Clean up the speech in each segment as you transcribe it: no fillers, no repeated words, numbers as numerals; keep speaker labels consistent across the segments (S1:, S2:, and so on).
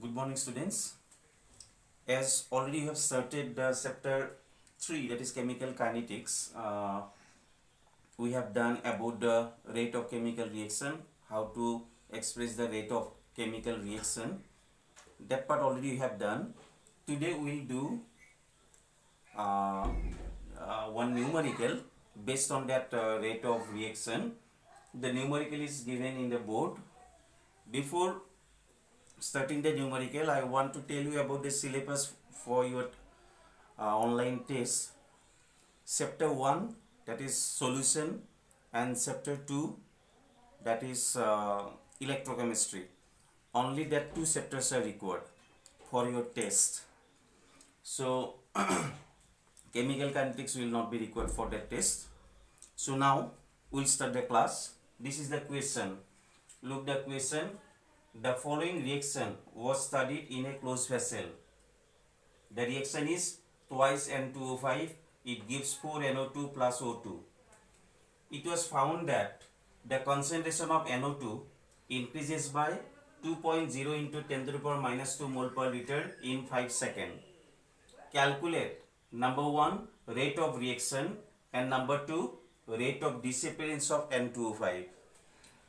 S1: Good morning, students. As already you have started chapter 3, that is chemical kinetics, we have done about the rate of chemical reaction, how to express the rate of chemical reaction. That part already you have done. Today we will do uh, one numerical based on that rate of reaction. The numerical is given in the board. Before starting the numerical, I want to tell you about the syllabus for your online test. Chapter 1, that is solution, and chapter 2, that is electrochemistry. Only that two chapters are required for your test. So chemical kinetics will not be required for that test. So now we'll start the class. This is the question. Look the question. The following reaction was studied in a closed vessel. The reaction is twice N2O5. It gives 4NO2 plus O2. It was found that the concentration of NO2 increases by 2.0 into 10 to the power minus 2 mole per liter in 5 seconds. Calculate number 1 rate of reaction and number 2 rate of disappearance of N2O5.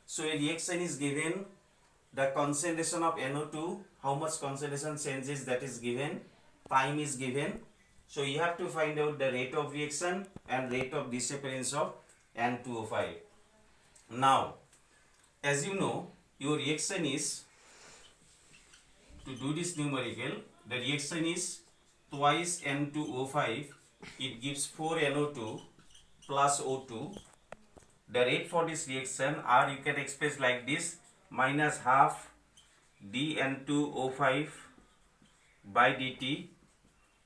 S1: So a reaction is given, the concentration of NO2, how much concentration changes, that is given, time is given. So you have to find out the rate of reaction and rate of disappearance of N2O5. Now, as you know, your reaction is, to do this numerical, the reaction is twice N2O5, it gives 4NO2 plus O2. The rate for this reaction R you can express like this, minus half dN2O5 by dt.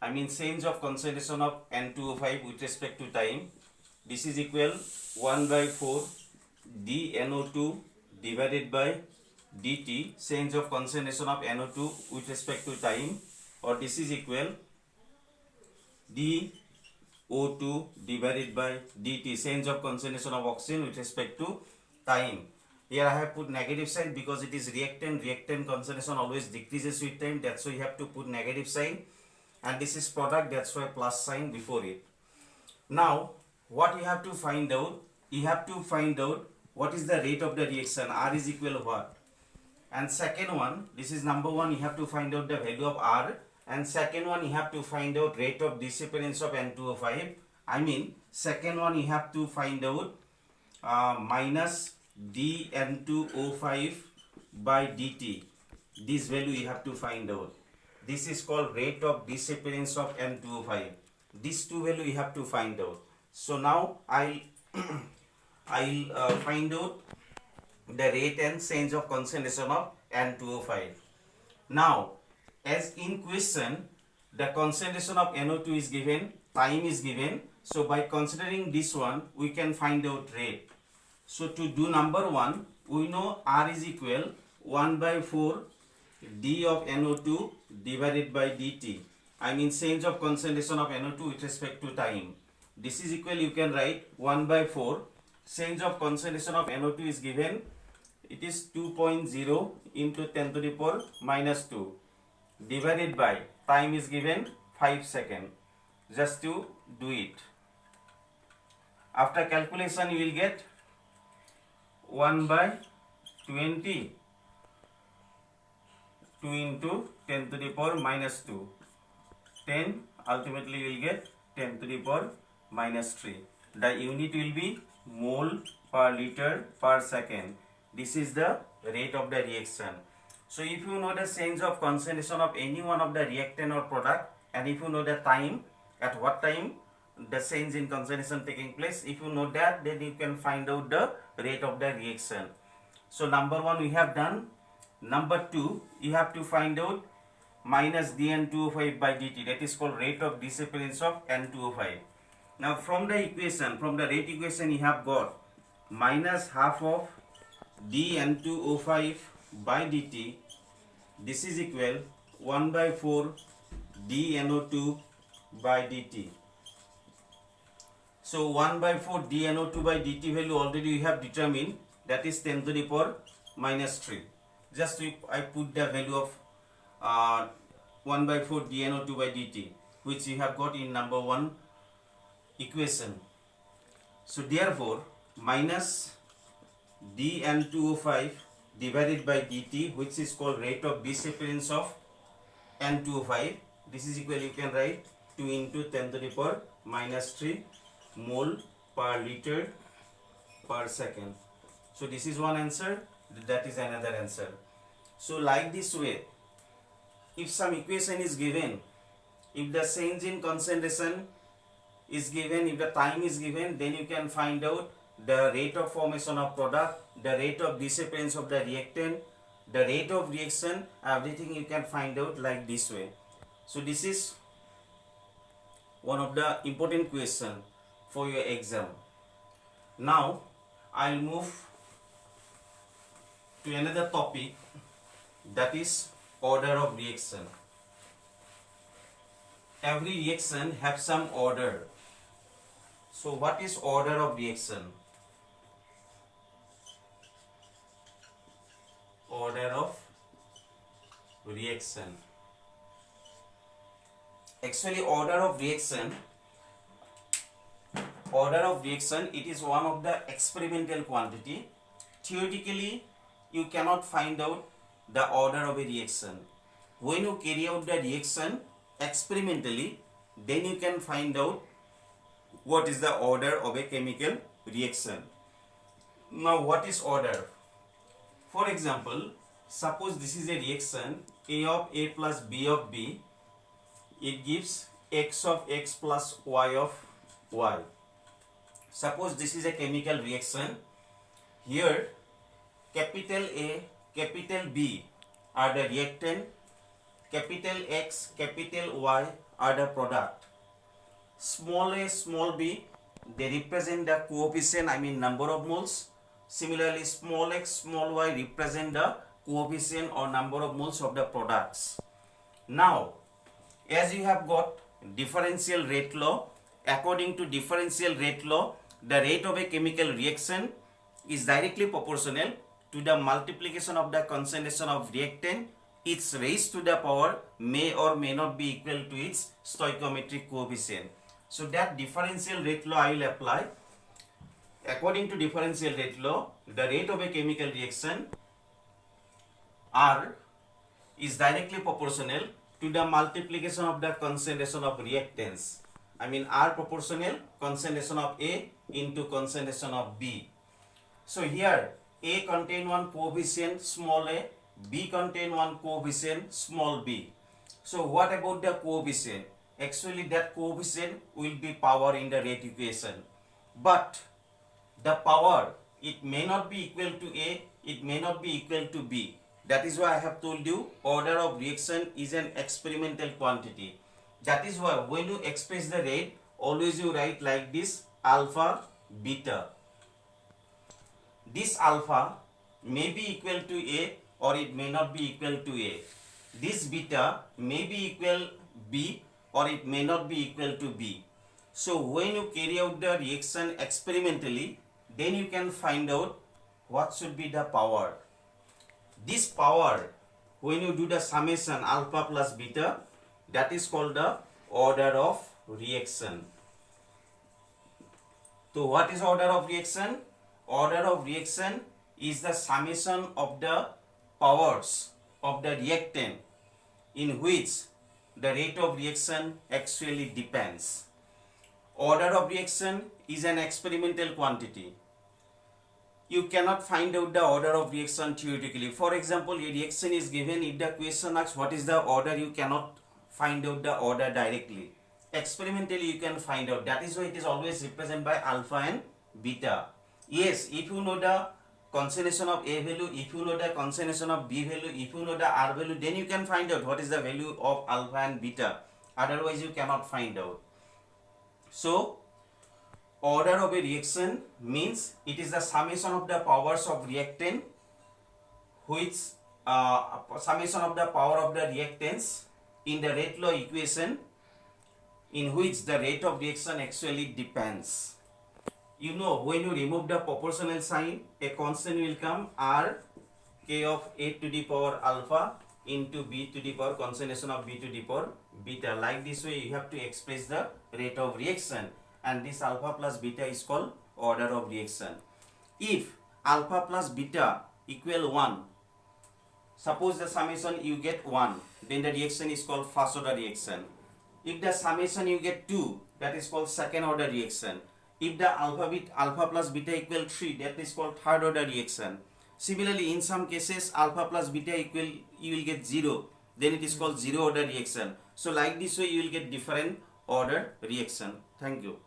S1: I mean change of concentration of N2O5 with respect to time. This is equal 1 by 4 dNO2 divided by dt, change of concentration of NO2 with respect to time, or this is equal dO2 divided by dt, change of concentration of oxygen with respect to time. Here I have put negative sign because it is reactant. Reactant concentration always decreases with time. That's why you have to put negative sign. And this is product. That's why plus sign before it. Now, what you have to find out? You have to find out what is the rate of the reaction. R is equal to what? And second one, this is number 1. You have to find out the value of R. And second one, you have to find out rate of disappearance of N2O5. I mean, second one, you have to find out minus dN2O5 by dt. This value you have to find out. This is called rate of disappearance of N2O5. These two value you have to find out. So now I'll find out the rate and change of concentration of N2O5. Now, as in question, the concentration of NO2 is given, time is given. So by considering this one, we can find out rate. So to do number 1, we know R is equal 1 by 4 d of NO2 divided by dt. I mean change of concentration of NO2 with respect to time. This is equal, you can write 1 by 4. Change of concentration of NO2 is given. It is 2.0 into 10 to the power minus 2 divided by time is given 5 seconds. Just to do it. After calculation you will get 1 by 20 2 into 10 to the power minus 2. 10, ultimately we will get 10 to the power minus 3. The unit will be mole per liter per second. This is the rate of the reaction. So if you know the change of concentration of any one of the reactant or product, and if you know the time, at what time the change in concentration taking place, if you know that, then you can find out the rate of the reaction. So number 1 we have done. Number 2, you have to find out minus dN2O5 by dt. That is called rate of disappearance of N2O5. Now from the equation, from the rate equation, you have got minus half of dN2O5 by dt. This is equal 1 by 4 dNO2 by dt. So 1 by 4 dNO2 by dt value already we have determined, that is 10 to the power minus 3. Just I put the value of 1 by 4 dNO2 by dt, which you have got in number 1 equation. So therefore minus dN2O5 divided by dt, which is called rate of disappearance of N2O5, this is equal, you can write 2 into 10 to the power minus 3 mole per liter per second. So this is one answer, that is another answer. So like this way, if some equation is given, if the change in concentration is given, if the time is given, then you can find out the rate of formation of product, the rate of disappearance of the reactant, the rate of reaction, everything you can find out like this way. So this is one of the important question for your exam. Now I'll move to another topic, that is order of reaction. Every reaction have some order. So what is order of reaction? Order of reaction. Actually order of reaction, it is one of the experimental quantity. Theoretically you cannot find out the order of a reaction. When you carry out the reaction experimentally, then you can find out what is the order of a chemical reaction. Now what is order? For example, suppose this is a reaction A of A plus B of B, it gives X of X plus Y of Y. Suppose this is a chemical reaction. Here capital A, capital B are the reactant, capital X, capital Y are the product. Small a, small b, they represent the coefficient, I mean number of moles. Similarly, small x, small y represent the coefficient or number of moles of the products. Now, as you have got differential rate law, according to differential rate law, the rate of a chemical reaction is directly proportional to the multiplication of the concentration of reactant. Its raised to the power may or may not be equal to its stoichiometric coefficient. So that differential rate law I will apply. According to differential rate law, the rate of a chemical reaction R is directly proportional to the multiplication of the concentration of reactants. I mean R proportional concentration of A into concentration of B. So here A contain one coefficient small a, B contain one coefficient small b. So what about the coefficient? Actually that coefficient will be power in the rate equation. But the power, it may not be equal to A, it may not be equal to B. That is why I have told you order of reaction is an experimental quantity. That is why when you express the rate, always you write like this, alpha, beta. This alpha may be equal to A or it may not be equal to A. This beta may be equal B or it may not be equal to B. So when you carry out the reaction experimentally, then you can find out what should be the power. This power, when you do the summation alpha plus beta, that is called the order of reaction. So what is order of reaction? Order of reaction is the summation of the powers of the reactant in which the rate of reaction actually depends. Order of reaction is an experimental quantity. You cannot find out the order of reaction theoretically. For example, a reaction is given. If the question asks what is the order, you cannot find out the order directly. Experimentally you can find out. That is why it is always represented by alpha and beta. Yes, if you know the concentration of A value, if you know the concentration of B value, if you know the R value, then you can find out what is the value of alpha and beta. Otherwise you cannot find out. So order of a reaction means it is the summation of the powers of reactant, which summation of the power of the reactants in the rate law equation, in which the rate of reaction actually depends. You know, when you remove the proportional sign, a constant will come, R k of 8 to the power alpha into b to the power concatenation of b to the power beta. Like this way you have to express the rate of reaction, and this alpha plus beta is called order of reaction. If alpha plus beta equal 1, suppose the summation you get 1, then the reaction is called first order reaction. If the summation you get 2, that is called second order reaction. If the alpha plus beta equal 3, that is called third order reaction. Similarly, in some cases alpha plus beta equal, you will get 0, then it is called zero order reaction. So like this way you will get different order reaction. Thank you.